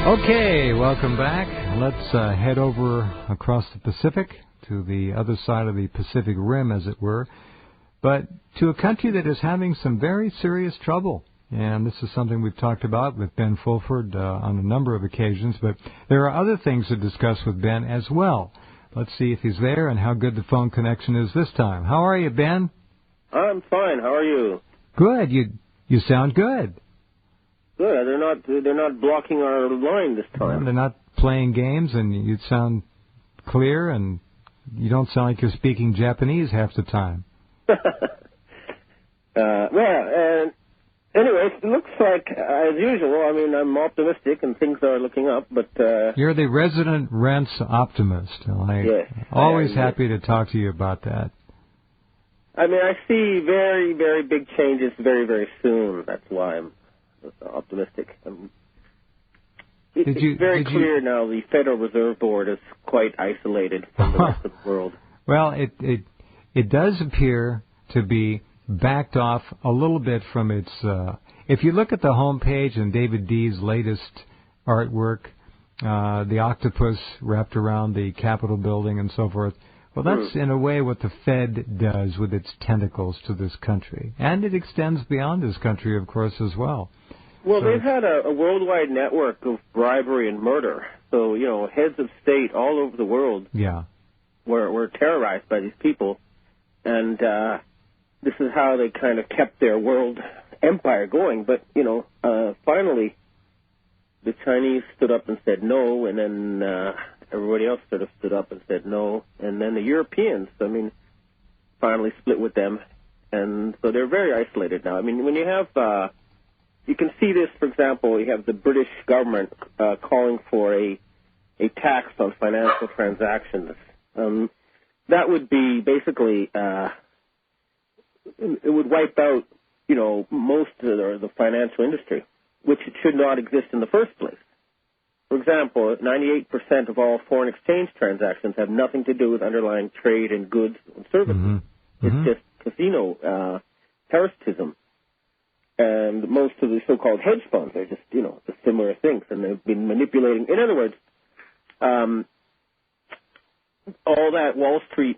Okay, welcome back. Let's head over across the Pacific to the other side of the Pacific Rim, as it were, but to a country that is having some very serious trouble. And this is something we've talked about with Ben Fulford on a number of occasions, but there are other things to discuss with Ben as well. Let's see if he's there and how good the phone connection is this time. How are you, Ben? I'm fine. How are you? Good. You sound good. Good. They're not blocking our line this time. Well, they're not playing games, and you sound clear, and you don't sound like you're speaking Japanese half the time. Anyway, it looks like, as usual, I mean, I'm optimistic and things are looking up, but... You're the resident Rense optimist. Yes. Always happy to talk to you about that. I mean, I see very, very big changes very, very soon. That's why I'm optimistic. It's very clear now the Federal Reserve Board is quite isolated from the rest of the world. Well, it does appear to be backed off a little bit from its... if you look at the home page and David D's latest artwork, the octopus wrapped around the Capitol building and so forth, well, that's in a way what the Fed does with its tentacles to this country. And it extends beyond this country, of course, as well. Well, they've had a worldwide network of bribery and murder. So, heads of state all over the world were terrorized by these people. And this is how they kind of kept their world empire going. But, finally, the Chinese stood up and said no, and then everybody else sort of stood up and said no. And then the Europeans, finally split with them. And so they're very isolated now. I mean, when you have... you can see this, for example, you have the British government calling for a tax on financial transactions. That would be basically, it would wipe out, most of the financial industry, which it should not exist in the first place. For example, 98% of all foreign exchange transactions have nothing to do with underlying trade in goods and services. Mm-hmm. It's just casino parasitism. And most of the so-called hedge funds are just, similar things, and they've been manipulating. In other words, all that Wall Street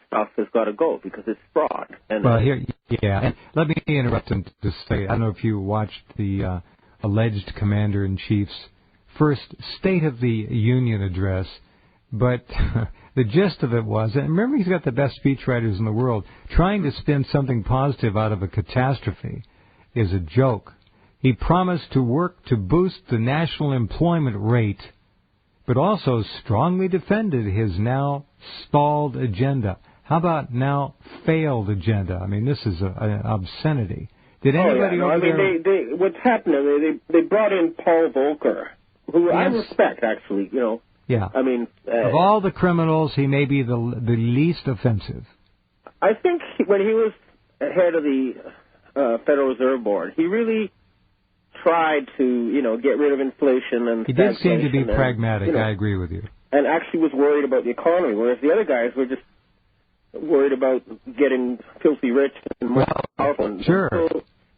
stuff has got to go because it's fraud. And and let me interrupt and just say, I don't know if you watched the alleged Commander-in-Chief's first State of the Union address, but the gist of it was, and remember he's got the best speechwriters in the world, trying to spin something positive out of a catastrophe is a joke. He promised to work to boost the national employment rate, but also strongly defended his now stalled agenda. How about now failed agenda? I mean, this is an obscenity. Did anybody over there... what's happening, they brought in Paul Volcker, who I respect, actually, Yeah. I mean... of all the criminals, he may be the least offensive. I think when he was head of the... Federal Reserve Board. He really tried to, get rid of inflation and... He did seem to be pragmatic, I agree with you. And actually was worried about the economy, whereas the other guys were just worried about getting filthy rich and more powerful. Sure.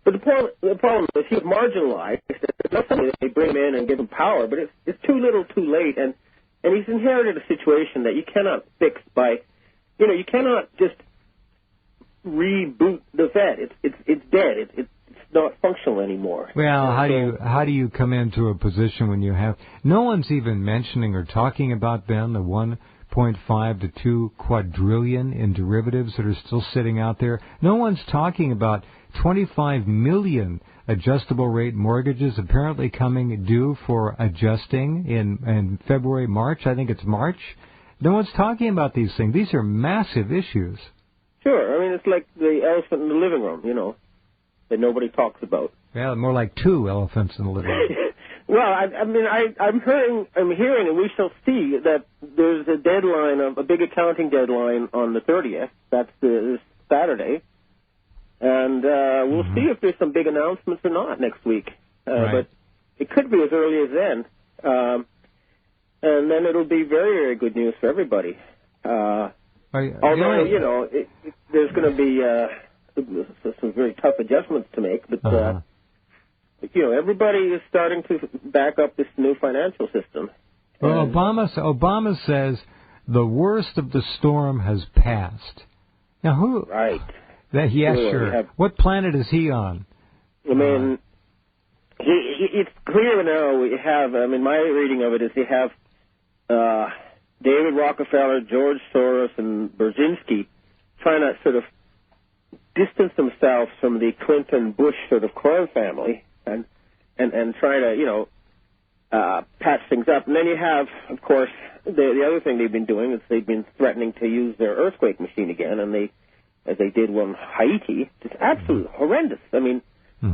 But the problem is he's marginalized. It's not something that they bring him in and give him power, but it's too little too late. And he's inherited a situation that you cannot fix by... you cannot just... reboot the Fed. It's dead. It's not functional anymore. Well, how do you come into a position when you have no one's even mentioning or talking about, Ben, the 1.5 to 2 quadrillion in derivatives that are still sitting out there. No one's talking about 25 million adjustable rate mortgages apparently coming due for adjusting in February, March. I think it's March. No one's talking about these things. These are massive issues. Sure. I mean, it's like the elephant in the living room, that nobody talks about. Yeah, more like 2 elephants in the living room. Well, I'm hearing, and we shall see that there's a deadline, a big accounting deadline on the 30th. That's this Saturday. And we'll see if there's some big announcements or not next week. But it could be as early as then. And then it'll be very, very good news for everybody. Although, there's going to be some very tough adjustments to make, but everybody is starting to back up this new financial system. Well, Obama says the worst of the storm has passed. Now, who? Right. Sure. What planet is he on? I mean, it's clear now we have, my reading of it is they have David Rockefeller, George Soros, and Brzezinski trying to sort of distance themselves from the Clinton-Bush sort of crime family and try to, patch things up. And then you have, of course, the other thing they've been doing is they've been threatening to use their earthquake machine again, and as they did on Haiti, it's absolutely horrendous. I mean,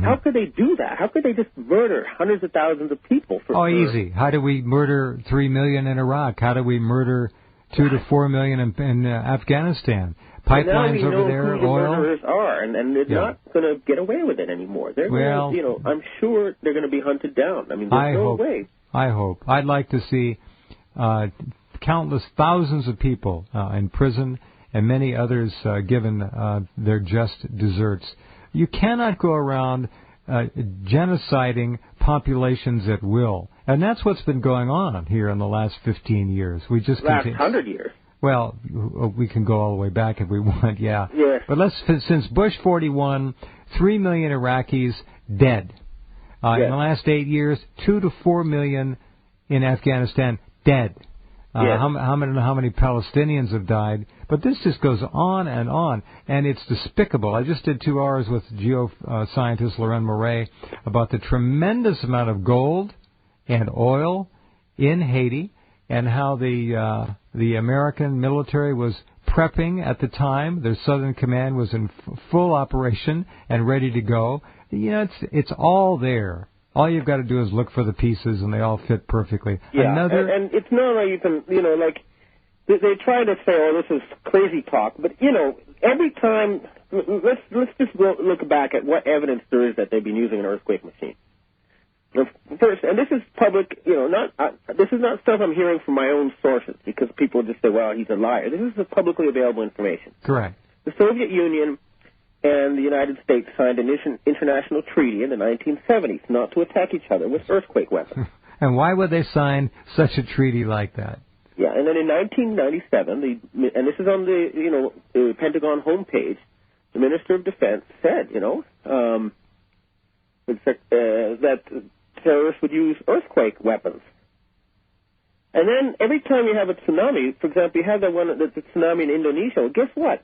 how could they do that? How could they just murder hundreds of thousands of people? Easy. How do we murder 3 million in Iraq? How do we murder 2 to 4 million in Afghanistan? Pipelines over there, who oil. The murderers are, and they're not going to get away with it anymore. They're gonna, I'm sure they're going to be hunted down. I mean, there's no way. I hope. I'd like to see countless thousands of people in prison and many others given their just deserts. You cannot go around genociding populations at will. And that's what's been going on here in the last 15 years. We just last 100 years. Well, we can go all the way back if we want, yeah. Yes. But since Bush 41, 3 million Iraqis dead. In the last 8 years, 2 to 4 million in Afghanistan dead. How many Palestinians have died? But this just goes on, and it's despicable. I just did 2 hours with geoscientist Loren Moret about the tremendous amount of gold and oil in Haiti, and how the American military was prepping at the time. Their Southern Command was in full operation and ready to go. It's all there. All you've got to do is look for the pieces, and they all fit perfectly. Yeah, and it's not like you can, like, they try to say, oh, this is crazy talk, but, every time, let's just look back at what evidence there is that they've been using an earthquake machine. First, and this is public, this is not stuff I'm hearing from my own sources, because people just say, well, he's a liar. This is publicly available information. Correct. The Soviet Union and the United States signed an international treaty in the 1970s not to attack each other with earthquake weapons. And why would they sign such a treaty like that? Yeah, and then in 1997, and this is on the Pentagon homepage, the Minister of Defense said, that terrorists would use earthquake weapons. And then every time you have a tsunami, for example, you have the tsunami in Indonesia, well, guess what?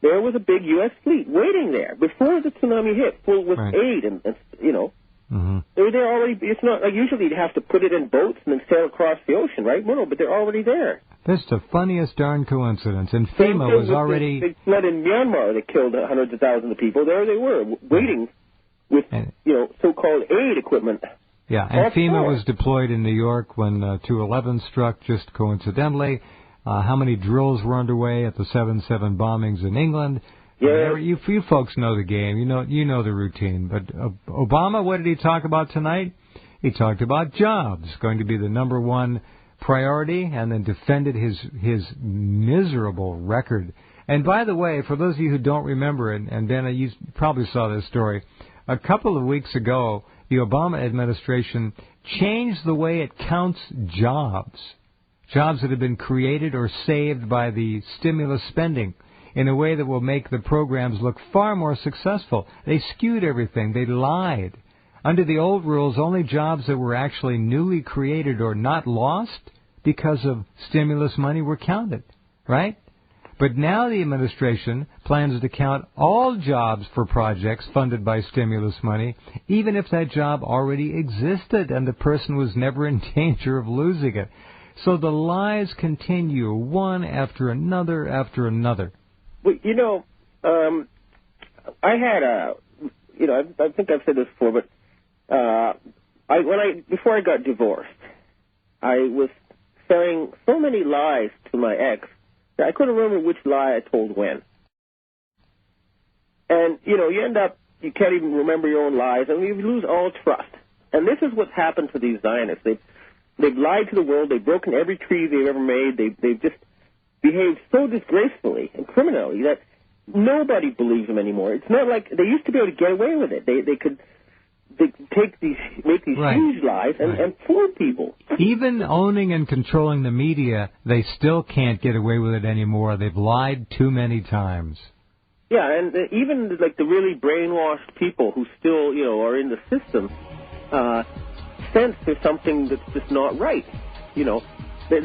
There was a big U.S. fleet waiting there before the tsunami hit, full with aid, and they were there already. It's not like usually you'd have to put it in boats and then sail across the ocean, right? No, but they're already there. That's the funniest darn coincidence. And FEMA was already... The flood in Myanmar that killed hundreds of thousands of people. There they were, waiting with, so-called aid equipment. Yeah, and FEMA was deployed in New York when 2/11 struck, just coincidentally. How many drills were underway at the 7/7 bombings in England? Yeah. You folks know the game. You know the routine. But Obama, what did he talk about tonight? He talked about jobs, going to be the number one priority, and then defended his miserable record. And by the way, for those of you who don't remember it, and Ben, you probably saw this story, a couple of weeks ago, the Obama administration changed the way it counts jobs that have been created or saved by the stimulus spending, in a way that will make the programs look far more successful. They skewed everything. They lied. Under the old rules, only jobs that were actually newly created or not lost because of stimulus money were counted, right? But now the administration plans to count all jobs for projects funded by stimulus money, even if that job already existed and the person was never in danger of losing it. So the lies continue, one after another after another. Well, I had I think I've said this before, but before I got divorced, I was saying so many lies to my ex that I couldn't remember which lie I told when. And, you end up, you can't even remember your own lies, and you lose all trust. And this is what's happened to these Zionists. They've lied to the world. They've broken every treaty they've ever made. They've just behaved so disgracefully and criminally that nobody believes them anymore. It's not like they used to be able to get away with it. They could make these huge lies and fool people. Even owning and controlling the media, they still can't get away with it anymore. They've lied too many times. Yeah, and even like the really brainwashed people who still, are in the system, sense there's something that's just not right. They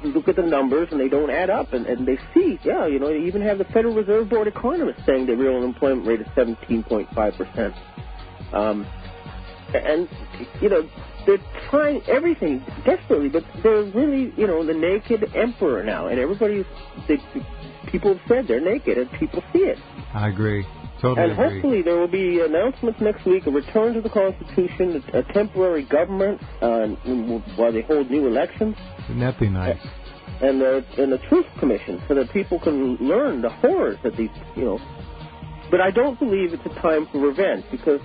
look at the numbers and they don't add up, and they see, they even have the Federal Reserve Board economists saying the real unemployment rate is 17.5%. And, they're trying everything desperately, but they're really, the naked emperor now, and people have said they're naked, and people see it. I agree. Totally and agree. Hopefully there will be announcements next week, a return to the Constitution, a temporary government while they hold new elections. Wouldn't that be nice? And the Truth Commission, so that people can learn the horrors that these, But I don't believe it's a time for revenge, because,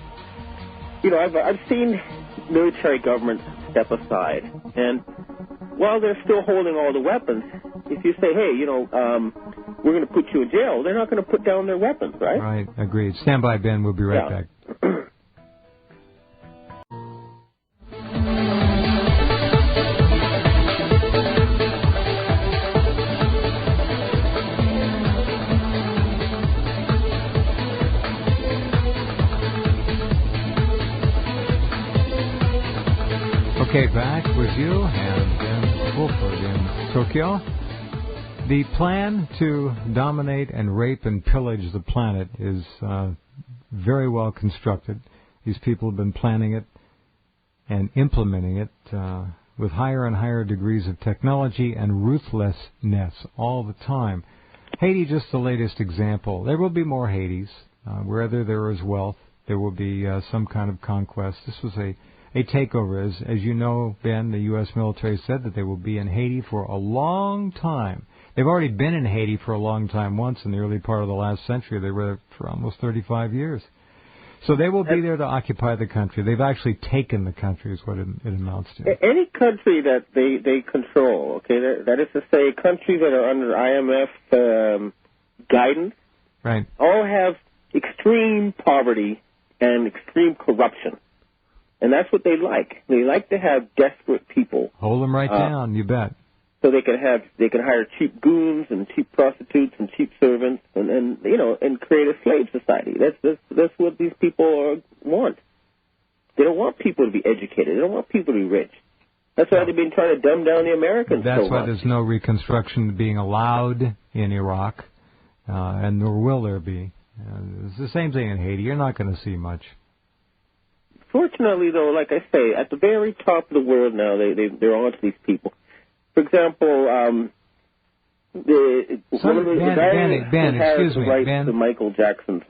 I've seen military governments step aside, and while they're still holding all the weapons, if you say, hey, we're going to put you in jail, they're not going to put down their weapons, right? Right, agreed. Stand by, Ben. We'll be right back. Okay, back with you and Ben Fulford in Tokyo. The plan to dominate and rape and pillage the planet is very well constructed. These people have been planning it and implementing it with higher and higher degrees of technology and ruthlessness all the time. Haiti, just the latest example. There will be more Haitis. Wherever there is wealth, there will be some kind of conquest. This was a takeover. As you know, Ben, the U.S. military said that they will be in Haiti for a long time. They've already been in Haiti for a long time once in the early part of the last century. They were there for almost 35 years. So they will be there to occupy the country. They've actually taken the country is what it amounts to. Any country that they control, okay, that is to say countries that are under IMF guidance, right, all have extreme poverty and extreme corruption. And that's what they like. They like to have desperate people. Hold them right down, you bet. So they can hire cheap goons and cheap prostitutes and cheap servants and create a slave society. That's what these people want. They don't want people to be educated. They don't want people to be rich. That's why they've been trying to dumb down the Americans so much. That's why there's no reconstruction being allowed in Iraq, and nor will there be. It's the same thing in Haiti. You're not going to see much. Fortunately, though, like I say, at the very top of the world now, they're on to these people. For example, Ben, excuse me, Ben. To Michael Jackson's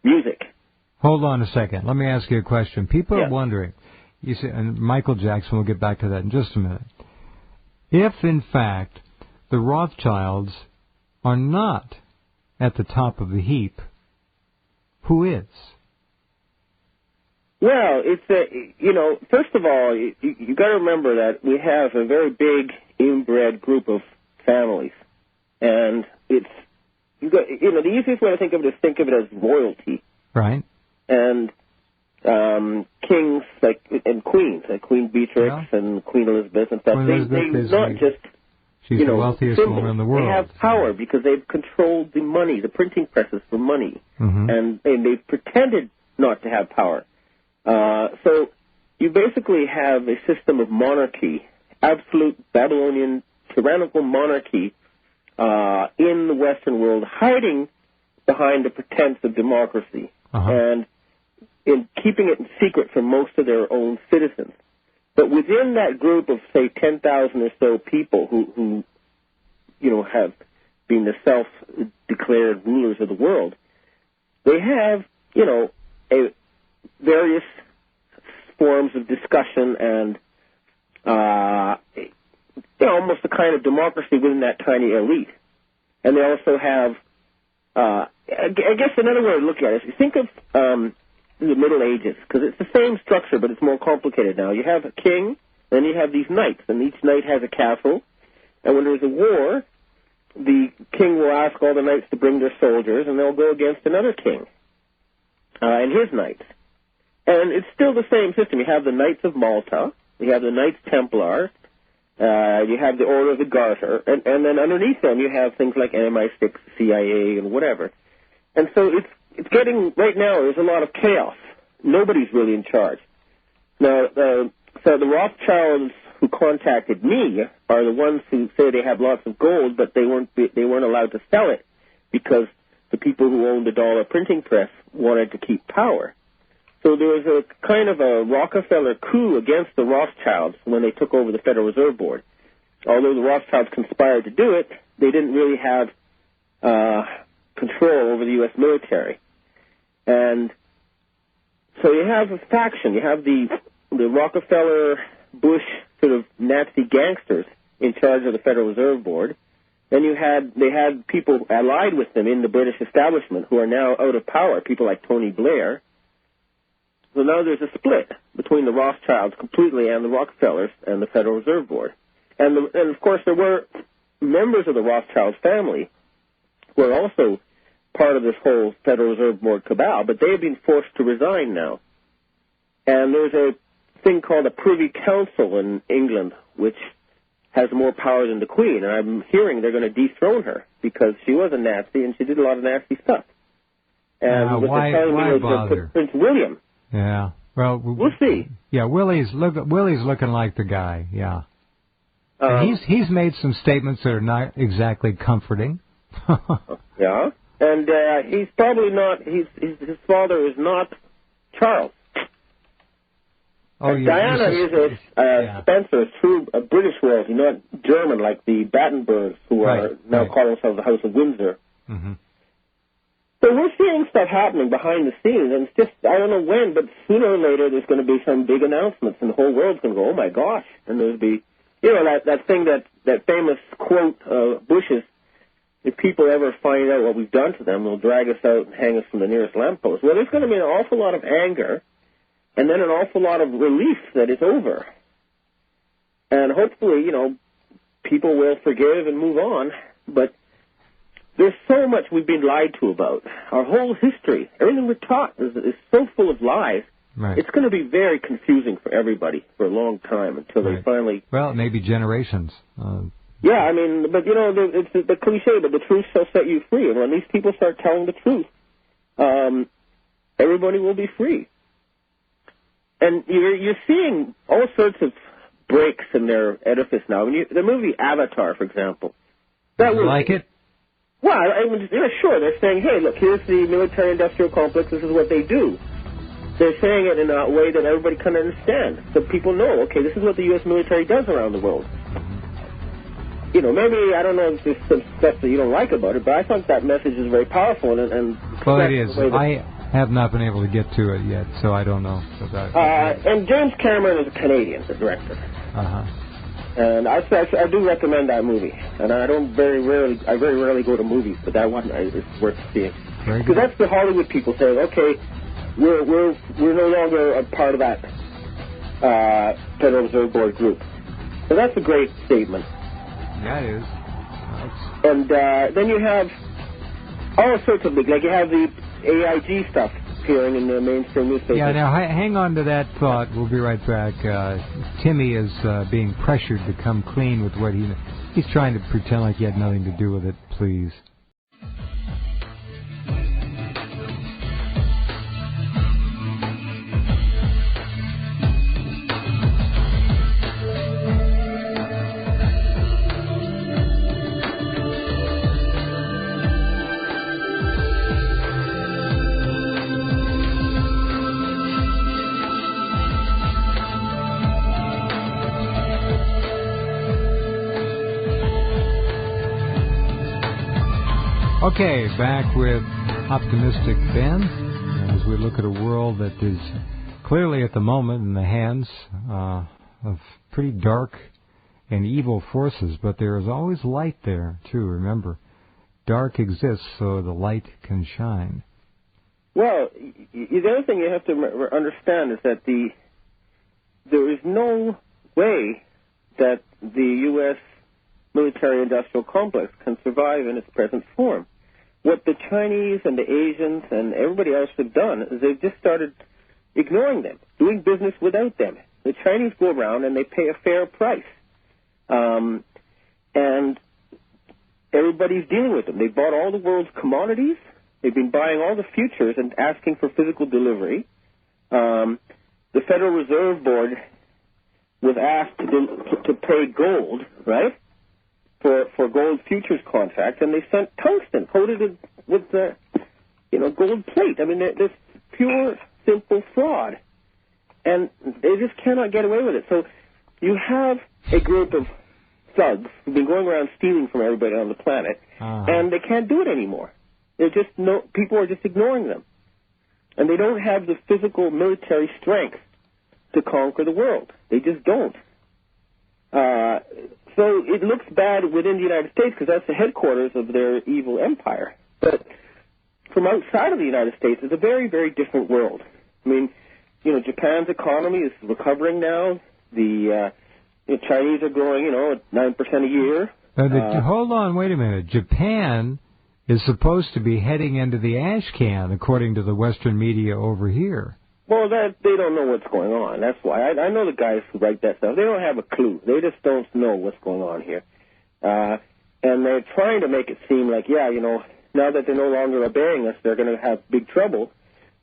music. Hold on a second. Let me ask you a question. People are wondering. You see, and Michael Jackson. We'll get back to that in just a minute. If, in fact, the Rothschilds are not at the top of the heap, who is? Well, it's first of all, you got to remember that we have a very big inbred group of families, and the easiest way to think of it is think of it as royalty, right? And kings and queens, like Queen Beatrix and Queen Elizabeth and stuff. They're not just she's the wealthiest woman in the world. They have power because they've controlled the money, the printing presses for money, and they've pretended not to have power. So you basically have a system of monarchy, absolute Babylonian tyrannical monarchy in the Western world, hiding behind the pretense of democracy and in keeping it in secret from most of their own citizens. But within that group of, say, 10,000 or so people who have been the self-declared rulers of the world, they have, various forms of discussion and, almost a kind of democracy within that tiny elite. And they also have, I guess another way to look at it is you think of the Middle Ages, because it's the same structure, but it's more complicated now. You have a king, then you have these knights, and each knight has a castle. And when there's a war, the king will ask all the knights to bring their soldiers, and they'll go against another king. and his knights. And it's still the same system. You have the Knights of Malta, you have the Knights Templar, you have the Order of the Garter, and then underneath them you have things like MI6, CIA, and whatever. And so it's getting, right now, there's a lot of chaos. Nobody's really in charge. Now, so the Rothschilds who contacted me are the ones who say they have lots of gold, but they weren't allowed to sell it because the people who owned the dollar printing press wanted to keep power. So there was a kind of a Rockefeller coup against the Rothschilds when they took over the Federal Reserve Board. Although the Rothschilds conspired to do it, they didn't really have control over the U.S. military. And so you have a faction. You have the Rockefeller-Bush sort of Nazi gangsters in charge of the Federal Reserve Board. Then they had people allied with them in the British establishment who are now out of power, people like Tony Blair. So now there's a split between the Rothschilds completely and the Rockefellers and the Federal Reserve Board. And of course there were members of the Rothschild family who are also part of this whole Federal Reserve Board cabal, but they have been forced to resign now. And there's a thing called a Privy Council in England, which has more power than the Queen, and I'm hearing they're going to dethrone her because she was a Nazi and she did a lot of nasty stuff. And why bother? Prince William. Yeah. Well, we'll see. Yeah, Willie's looking like the guy. Yeah. And he's made some statements that are not exactly comforting. Yeah, and he's probably not. His father is not Charles. Oh, Diana is Spencer, a true British royalty, not German like the Battenbergs, who are now calling themselves the House of Windsor. Mm-hmm. So we're seeing stuff happening behind the scenes, and it's just, I don't know when, but sooner or later there's going to be some big announcements, and the whole world's going to go, oh my gosh, and there'll be, that thing, that famous quote, Bush's, if people ever find out what we've done to them, they'll drag us out and hang us from the nearest lamppost. Well, there's going to be an awful lot of anger, and then an awful lot of relief that it's over. And hopefully, people will forgive and move on, but there's so much we've been lied to about. Our whole history, everything we're taught is so full of lies. Right. It's going to be very confusing for everybody for a long time until they finally... Well, maybe generations. Yeah, but it's the cliche, but the truth shall set you free. And when these people start telling the truth, everybody will be free. And you're seeing all sorts of breaks in their edifice now. The movie Avatar, for example. You like it? Well, sure. They're saying, hey, look, here's the military-industrial complex. This is what they do. They're saying it in a way that everybody can understand. So people know, okay, this is what the U.S. military does around the world. Maybe, I don't know if there's some stuff that you don't like about it, but I think that message is very powerful. Well, it is. I have not been able to get to it yet, so I don't know. And James Cameron is a Canadian, the director. Uh-huh. And I do recommend that movie. And I very rarely go to movies, but that one is worth seeing. Because that's the Hollywood people saying, okay, we're no longer a part of that Federal Reserve Board group. So that's a great statement. That is. And then you have all sorts of things, like you have the AIG stuff appearing in the mainstream newspapers. Yeah, now hang on to that thought. We'll be right back. Timmy is being pressured to come clean with what he's trying to pretend like he had nothing to do with it, please. Okay, back with Optimistic Ben, as we look at a world that is clearly at the moment in the hands of pretty dark and evil forces, but there is always light there, too. Remember, dark exists so the light can shine. Well, the other thing you have to understand is that there is no way that the U.S. military-industrial complex can survive in its present form. what the Chinese and the Asians and everybody else have done is they've just started ignoring them, doing business without them. The Chinese go around and they pay a fair price. And everybody's dealing with them. They bought all the world's commodities. They've been buying all the futures and asking for physical delivery. The Federal Reserve Board was asked to pay gold, right, for gold futures contracts, and they sent tungsten coated with gold plate. I mean, this pure, simple fraud, and they just cannot get away with it. So you have a group of thugs who've been going around stealing from everybody on the planet, and they can't do it anymore. People are just ignoring them. And they don't have the physical military strength to conquer the world. They just don't. So it looks bad within the United States because that's the headquarters of their evil empire. But from outside of the United States, it's a very, very different world. I mean, Japan's economy is recovering now. The Chinese are growing, at 9% a year. Hold on, wait a minute. Japan is supposed to be heading into the ash can, according to the Western media over here. Well, they don't know what's going on. That's why. I know the guys who write that stuff. They don't have a clue. They just don't know what's going on here. And they're trying to make it seem like, now that they're no longer obeying us, they're going to have big trouble.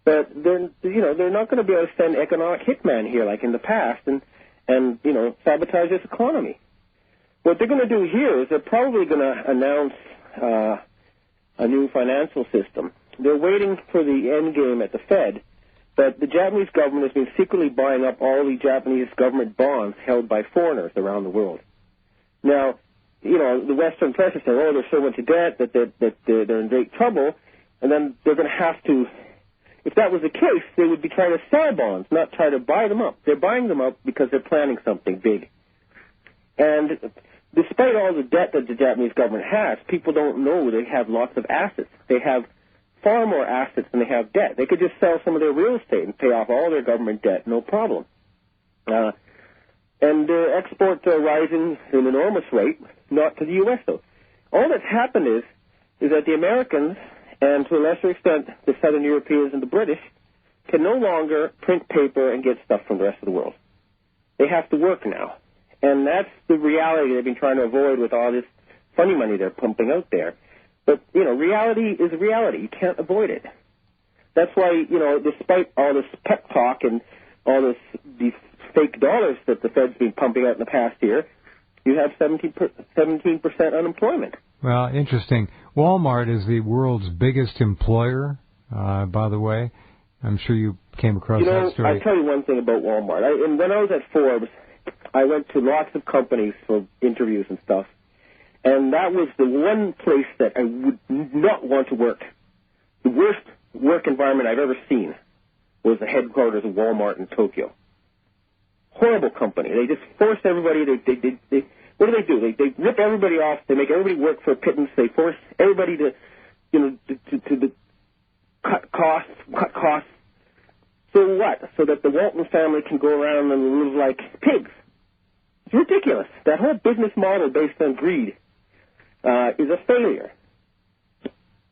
But they're not going to be able to send economic hitman here like in the past and sabotage this economy. What they're going to do here is they're probably going to announce a new financial system. They're waiting for the end game at the Fed, but the Japanese government has been secretly buying up all the Japanese government bonds held by foreigners around the world. Now, the Western press is saying, there's so much debt that they're in great trouble, and then they're going to have to, if that was the case, they would be trying to sell bonds, not try to buy them up. They're buying them up because they're planning something big. And despite all the debt that the Japanese government has, people don't know they have lots of assets. They have far more assets than they have debt. They could just sell some of their real estate and pay off all their government debt, no problem. And their exports are rising at an enormous rate, not to the U.S., though. All that's happened is that the Americans, and to a lesser extent the Southern Europeans and the British, can no longer print paper and get stuff from the rest of the world. They have to work now. And that's the reality they've been trying to avoid with all this funny money they're pumping out there. But, reality is reality. You can't avoid it. That's why, despite all this pep talk and all these fake dollars that the Fed's been pumping out in the past year, you have 17% unemployment. Well, interesting. Walmart is the world's biggest employer, by the way. I'm sure you came across that story. I'll tell you one thing about Walmart. When I was at Forbes, I went to lots of companies for interviews and stuff, and that was the one place that I would not want to work. The worst work environment I've ever seen was the headquarters of Walmart in Tokyo. Horrible company. They just force everybody. They what do? They rip everybody off. They make everybody work for a pittance. They force everybody to cut costs. So what? So that the Walton family can go around and live like pigs. It's ridiculous. That whole business model based on greed is a failure.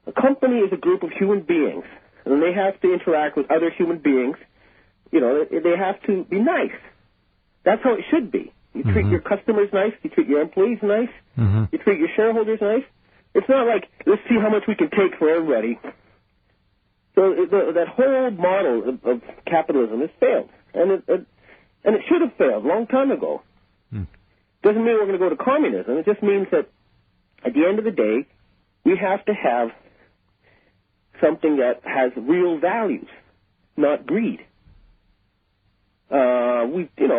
A company is a group of human beings, and they have to interact with other human beings. They have to be nice. That's how it should be. You treat your customers nice. You treat your employees nice. You treat your shareholders nice. It's not like, let's see how much we can take for everybody. So that whole model of capitalism has failed, and it should have failed a long time ago. Doesn't mean we're going to go to communism. It just means that at the end of the day, we have to have something that has real values, not greed.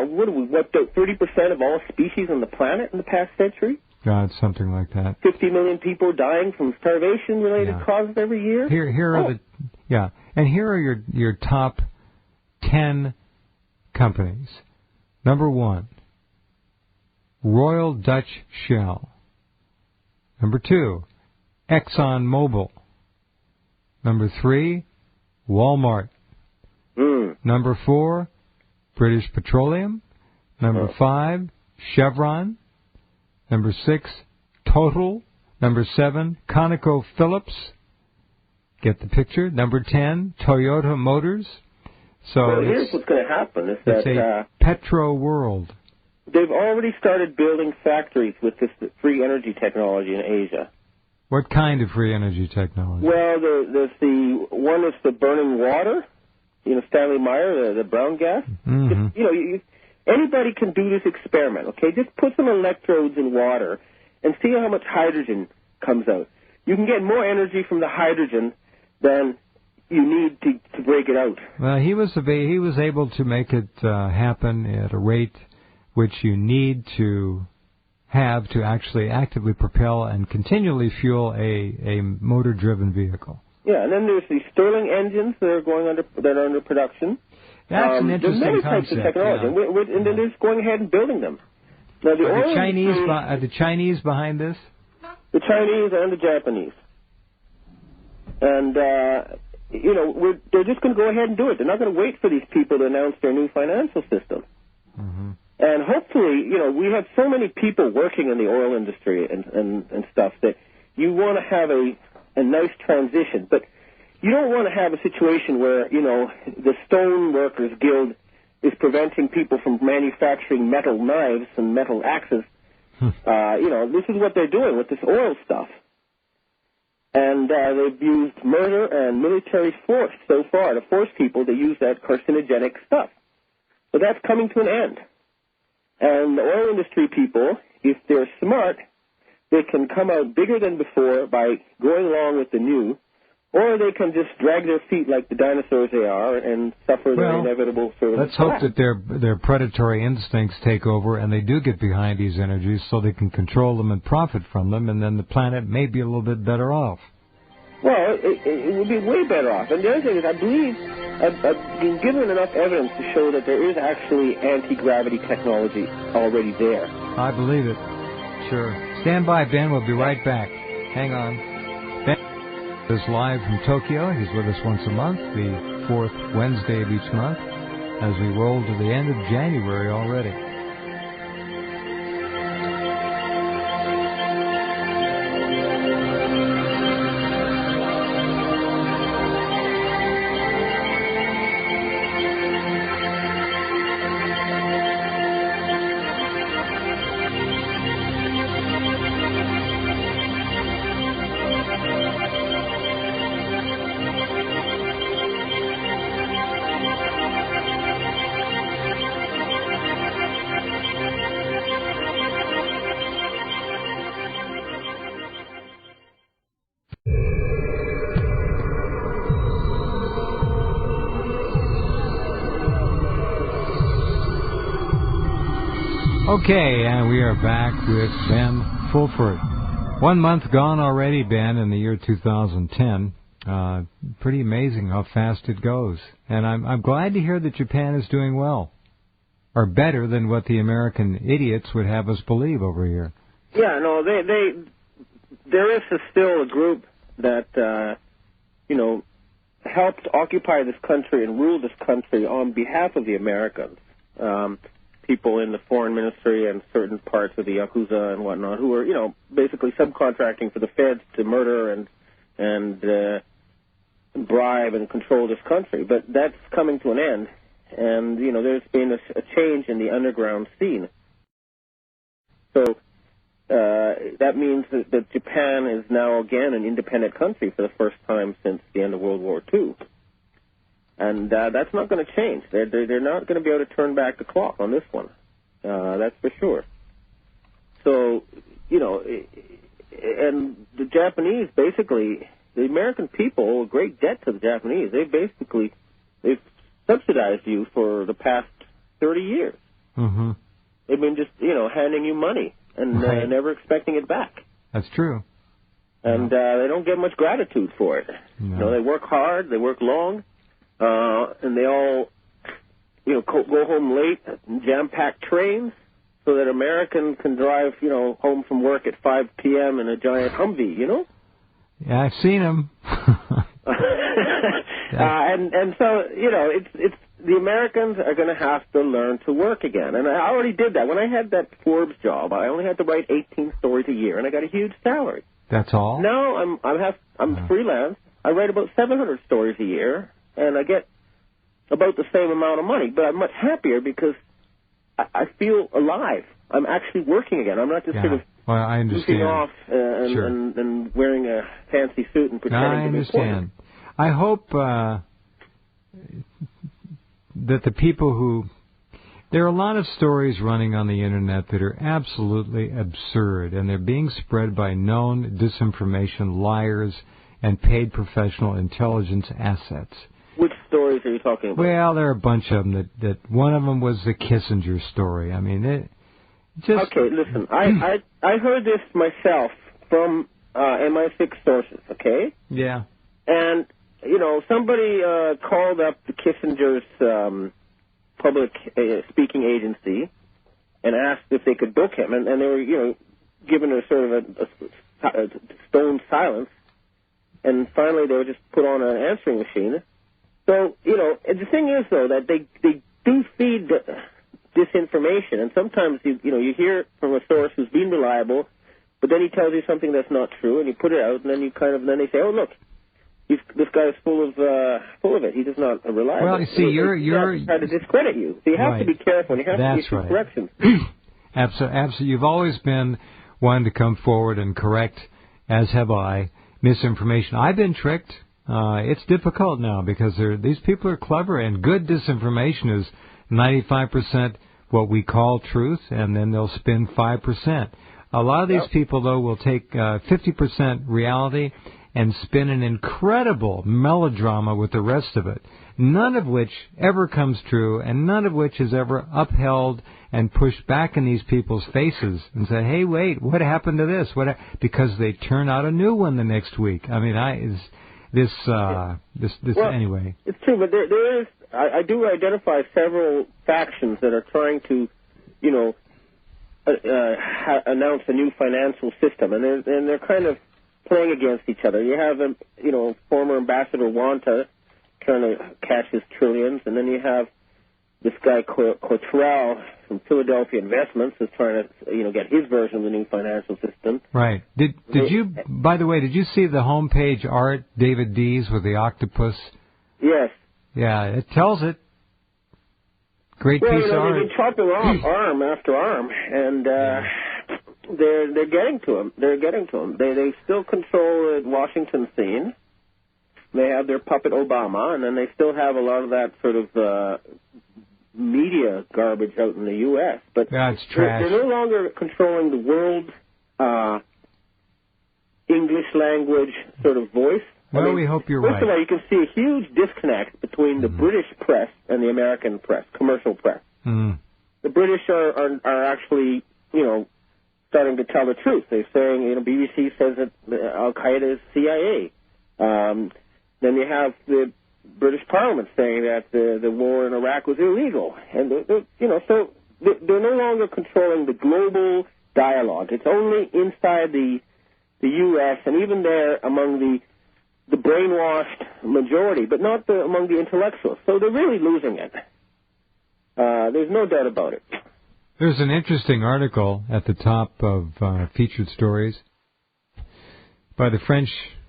What have we wiped out 30% of all species on the planet in the past century? God, something like that. 50 million people dying from starvation-related causes every year. Here are your top 10 companies. Number 1, Royal Dutch Shell. Number 2, Exxon Mobil. Number 3, Walmart. Number 4, British Petroleum. Number 5, Chevron. Number 6, Total. Number 7, ConocoPhillips. get the picture. Number 10, Toyota Motors. So well, here's what's going to happen is that it's a petro world. They've already started building factories with this free energy technology in Asia. What kind of free energy technology? Well, there's the one that's the burning water, Stanley Meyer, the brown gas. Mm-hmm. Just, anybody can do this experiment, okay? Just put some electrodes in water and see how much hydrogen comes out. You can get more energy from the hydrogen than you need to break it out. Well, he was able to make it happen at a rate which you need to have to actually actively propel and continually fuel a motor-driven vehicle. Yeah, and then there's the Stirling engines that are under production. That's an interesting there's many concept. Types of technology, yeah. and then they're just going ahead and building them. Now, are the Chinese behind this? The Chinese and the Japanese. And, they're just going to go ahead and do it. They're not going to wait for these people to announce their new financial system. Mm-hmm. And hopefully, we have so many people working in the oil industry and stuff that you want to have a nice transition. But you don't want to have a situation where, the Stone Workers Guild is preventing people from manufacturing metal knives and metal axes. This is what they're doing with this oil stuff. And they've used murder and military force so far to force people to use that carcinogenic stuff. But that's coming to an end. And the oil industry people, if they're smart, they can come out bigger than before by going along with the new, or they can just drag their feet like the dinosaurs they are and suffer their inevitable sort of Let's hope that their predatory instincts take over and they do get behind these energies so they can control them and profit from them, and then the planet may be a little bit better off. Well, it would be way better off. And the other thing is, I believe I've been given enough evidence to show that there is actually anti-gravity technology already there. I believe it. Sure. Stand by, Ben. We'll be right back. Hang on. Ben is live from Tokyo. He's with us once a month, the fourth Wednesday of each month, as we roll to the end of January already. Okay, and we are back with Ben Fulford. 1 month gone already, Ben, in the year 2010. Pretty amazing how fast it goes. And I'm glad to hear that Japan is doing well, or better than what the American idiots would have us believe over here. Yeah, no, there is still a group that, helped occupy this country and rule this country on behalf of the Americans. People in the foreign ministry and certain parts of the Yakuza and whatnot who are, basically subcontracting for the feds to murder and bribe and control this country. But that's coming to an end. And, there's been a change in the underground scene. So that means that Japan is now again an independent country for the first time since the end of World War II. And that's not going to change. They're not going to be able to turn back the clock on this one. That's for sure. So, and the Japanese, basically, the American people owe a great debt to the Japanese. They've subsidized you for the past 30 years. Mm-hmm. They've been just, handing you money and never expecting it back. That's true. And they don't get much gratitude for it. No. They work hard, they work long. And they all, go home late, jam-packed trains, so that Americans can drive, home from work at 5 p.m. in a giant Humvee, Yeah, I've seen them. And so, it's the Americans are going to have to learn to work again. And I already did that. When I had that Forbes job, I only had to write 18 stories a year, and I got a huge salary. That's all? Now I'm freelance. I write about 700 stories a year, and I get about the same amount of money, but I'm much happier because I feel alive. I'm actually working again. I'm not just sort of goofing off and wearing a fancy suit and pretending to be important. I hope that the people who... There are a lot of stories running on the Internet that are absolutely absurd, and they're being spread by known disinformation liars and paid professional intelligence assets. Which stories are you talking about? Well, there are a bunch of them. That one of them was the Kissinger story. I mean, it just... Okay, listen. I heard this myself from MI6 sources, okay? Yeah. And, you know, somebody called up the Kissinger's public speaking agency and asked if they could book him. And they were, you know, given a sort of a stone silence. And finally they were just put on an answering machine. So, you know, the thing is, though, that they do feed disinformation, and sometimes you hear from a source who's been reliable, but then he tells you something that's not true, and you put it out, and then then they say, oh look, this guy is full of it. He is not reliable. Well, you see, you're trying to discredit you. So you have to be careful. And you have to issue corrections. Absolutely. You've always been one to come forward and correct, as have I, misinformation. I've been tricked. It's difficult now because these people are clever, and good disinformation is 95% what we call truth, and then they'll spin 5%. A lot of these people, though, will take 50% reality and spin an incredible melodrama with the rest of it, none of which ever comes true, and none of which is ever upheld and pushed back in these people's faces and said, hey, wait, what happened to this? Because they turn out a new one the next week. I mean, anyway. It's true, but there is, I do identify several factions that are trying to, you know, announce a new financial system, and they're kind of playing against each other. You have, former Ambassador Wanta trying to cash his trillions, and then you have this guy Cottrell from Philadelphia Investments is trying to, get his version of the new financial system. Right. Did you, by the way, did you see the homepage art, David Dees with the octopus? Yes. Yeah, it tells it. Great piece of art. They've been chopping off arm after arm, and they're getting to him. They're getting to him. They still control the Washington scene. They have their puppet Obama, and then they still have a lot of that sort of media garbage out in the U.S. But that's trash. They're no longer controlling the world English language sort of voice. Well, we hope you're right. First of all, you can see a huge disconnect between the British press and the American press, commercial press. The British are actually, starting to tell the truth. They're saying, BBC says that Al-Qaeda is CIA. Then you have the British Parliament saying that the war in Iraq was illegal. And, so they're no longer controlling the global dialogue. It's only inside the U.S. and even there among the brainwashed majority, but not among the intellectuals. So they're really losing it. There's no doubt about it. There's an interesting article at the top of featured stories by the French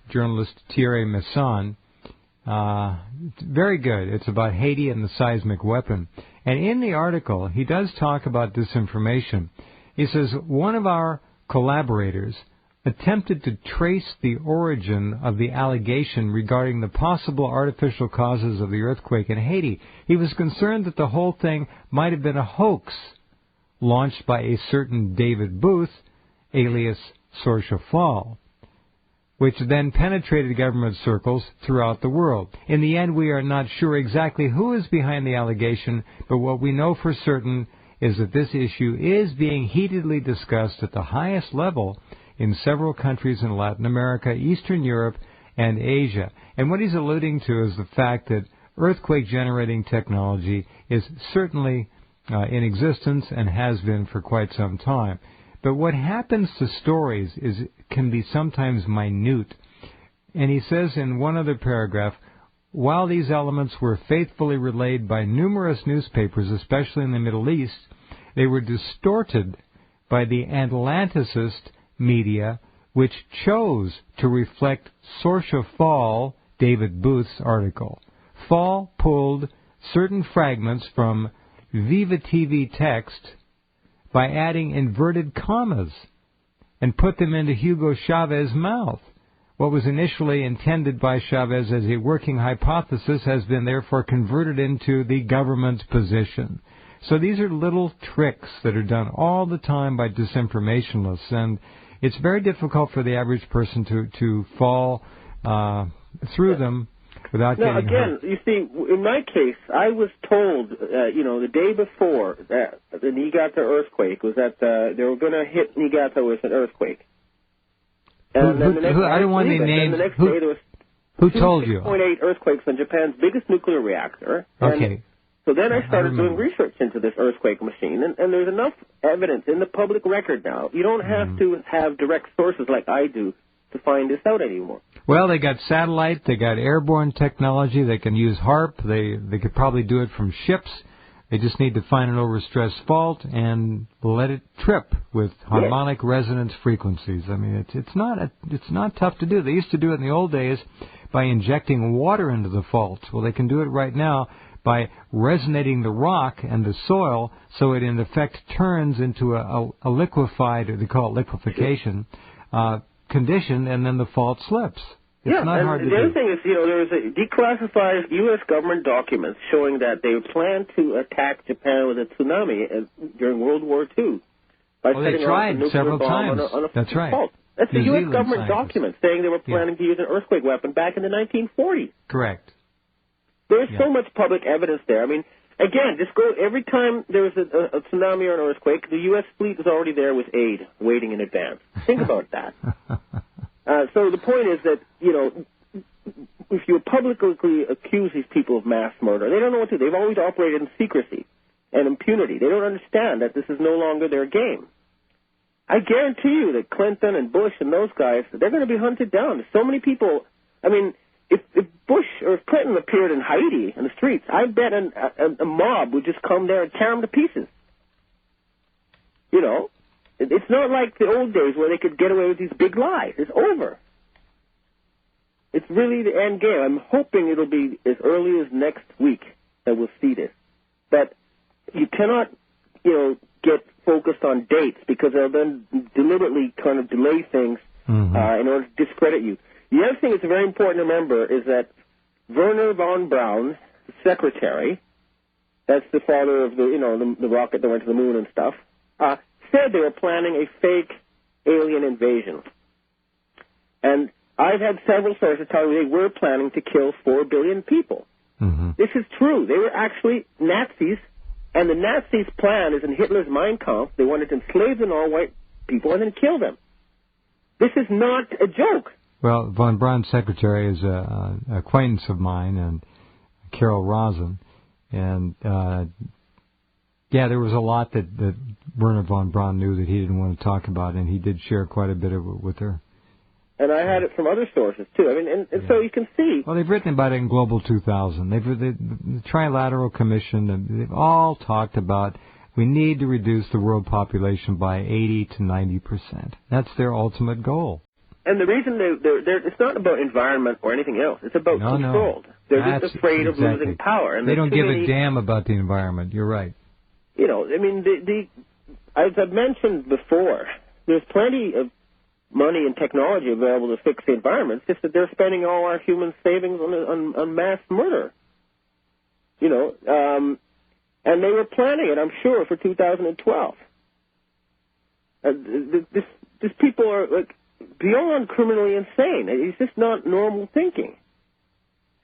journalist Thierry Masson. Very good. It's about Haiti and the seismic weapon. And in the article, he does talk about disinformation. He says, one of our collaborators attempted to trace the origin of the allegation regarding the possible artificial causes of the earthquake in Haiti. He was concerned that the whole thing might have been a hoax launched by a certain David Booth, alias Sorcia Fall, which then penetrated government circles throughout the world. In the end, we are not sure exactly who is behind the allegation, but what we know for certain is that this issue is being heatedly discussed at the highest level in several countries in Latin America, Eastern Europe, and Asia. And what he's alluding to is the fact that earthquake-generating technology is certainly in existence and has been for quite some time. But what happens to stories can be sometimes minute. And he says in one other paragraph, while these elements were faithfully relayed by numerous newspapers, especially in the Middle East, they were distorted by the Atlanticist media, which chose to reflect Sorcia Fall David Booth's article. Fall pulled certain fragments from Viva TV text by adding inverted commas and put them into Hugo Chavez's mouth. What was initially intended by Chavez as a working hypothesis has been therefore converted into the government's position. So these are little tricks that are done all the time by disinformationalists, and it's very difficult for the average person to fall through them without getting hurt. You see, in my case, I was told, the day before that the Niigata earthquake was that they were going to hit Niigata with an earthquake. And then the next I don't want any names. The next day there was who told you? 6.8 earthquakes on Japan's biggest nuclear reactor. Okay. So then I started doing research into this earthquake machine, and there's enough evidence in the public record now. You don't have to have direct sources like I do to find this out anymore. Well, they got satellite, they got airborne technology, they can use HARP, they could probably do it from ships. They just need to find an overstressed fault and let it trip with harmonic resonance frequencies. I mean, it's not tough to do. They used to do it in the old days by injecting water into the faults. Well, they can do it right now by resonating the rock and the soil so it in effect turns into a liquefied, or they call it liquefaction, condition, and then the fault slips. It's not hard to do. The other thing is, there was a declassified U.S. government documents showing that they planned to attack Japan with a tsunami during World War II. They tried several times. That's right. Fault. That's the U.S. government document saying they were planning to use an earthquake weapon back in the 1940s. Correct. There's so much public evidence there. I mean, again, just go every time there's a tsunami or an earthquake, the U.S. fleet is already there with aid waiting in advance. Think about that. So the point is that, if you publicly accuse these people of mass murder, they don't know what to do. They've always operated in secrecy and impunity. They don't understand that this is no longer their game. I guarantee you that Clinton and Bush and those guys, they're going to be hunted down. There's so many people. I mean, if Bush or if Clinton appeared in Haiti in the streets, I bet a mob would just come there and tear them to pieces. It's not like the old days where they could get away with these big lies. It's over. It's really the end game. I'm hoping it'll be as early as next week that we'll see this. But you cannot, get focused on dates because they'll then deliberately kind of delay things in order to discredit you. The other thing that's very important to remember is that Wernher von Braun, the secretary, that's the father of the rocket that went to the moon and stuff, said they were planning a fake alien invasion. And I've had several sources tell me they were planning to kill 4 billion people. This is true. They were actually Nazis, and the Nazis' plan is in Hitler's Mein Kampf. They wanted to enslave the non-white people and then kill them. This is not a joke. Well, von Braun's secretary is an acquaintance of mine, and Carol Rosen, and there was a lot that Wernher von Braun knew that he didn't want to talk about, and he did share quite a bit of it with her. And I had it from other sources, too. I mean, and so you can see. Well, they've written about it in Global 2000. The Trilateral Commission, and they've all talked about we need to reduce the world population by 80 to 90%. That's their ultimate goal. And the reason it's not about environment or anything else. It's about control. They're just afraid of losing power. And they don't give a damn about the environment. You're right. I mean, as I've mentioned before, there's plenty of money and technology available to fix the environment. It's just that they're spending all our human savings on mass murder. And they were planning it, I'm sure, for 2012. These people are beyond criminally insane. It's just not normal thinking.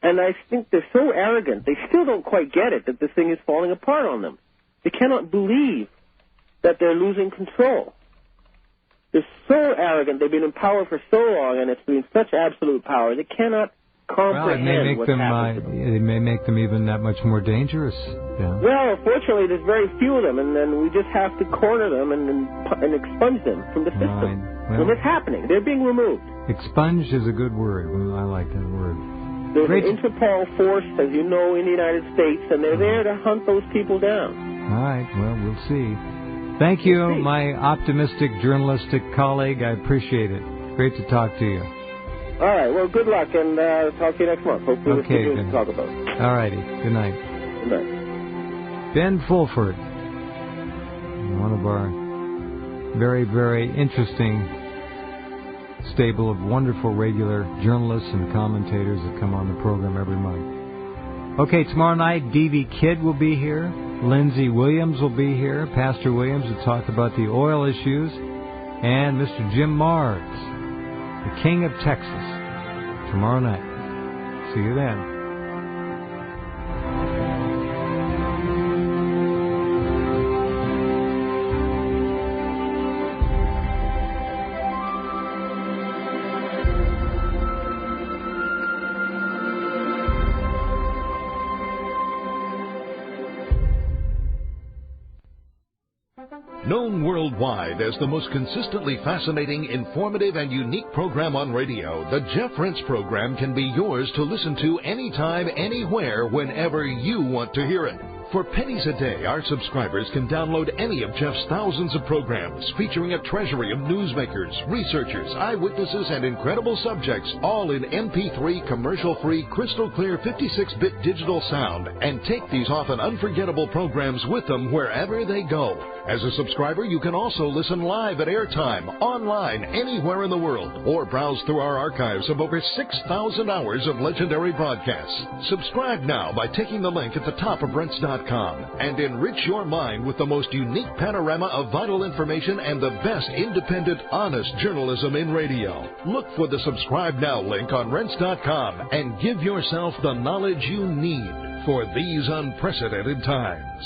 And I think they're so arrogant, they still don't quite get it that this thing is falling apart on them. They cannot believe that they're losing control. They're so arrogant. They've been in power for so long, and it's been such absolute power. They cannot comprehend what's happening. It may make them even that much more dangerous. Yeah. Well, fortunately, there's very few of them, and then we just have to corner them and expunge them from the system. Right. Well, and it's happening. They're being removed. Expunged is a good word. Well, I like that word. There's an Interpol force, as you know, in the United States, and they're there to hunt those people down. All right. Well, we'll see. Thank you, my optimistic journalistic colleague. I appreciate it. Great to talk to you. All right. Well, good luck, and talk to you next month. Hopefully we'll see you to talk about. All righty. Good night. Good night. Ben Fulford, one of our very, very interesting stable of wonderful regular journalists and commentators that come on the program every month. Okay, tomorrow night, D.V. Kidd will be here. Lindsey Williams will be here. Pastor Williams will talk about the oil issues. And Mr. Jim Mars, the King of Texas, tomorrow night. See you then. Known worldwide as the most consistently fascinating, informative, and unique program on radio, the Jeff Rense program can be yours to listen to anytime, anywhere, whenever you want to hear it. For pennies a day, our subscribers can download any of Jeff's thousands of programs featuring a treasury of newsmakers, researchers, eyewitnesses, and incredible subjects, all in MP3, commercial-free, crystal-clear 56-bit digital sound, and take these often unforgettable programs with them wherever they go. As a subscriber, you can also listen live at airtime, online, anywhere in the world, or browse through our archives of over 6,000 hours of legendary broadcasts. Subscribe now by taking the link at the top of Rense.com and enrich your mind with the most unique panorama of vital information and the best independent, honest journalism in radio. Look for the Subscribe Now link on Rense.com and give yourself the knowledge you need for these unprecedented times.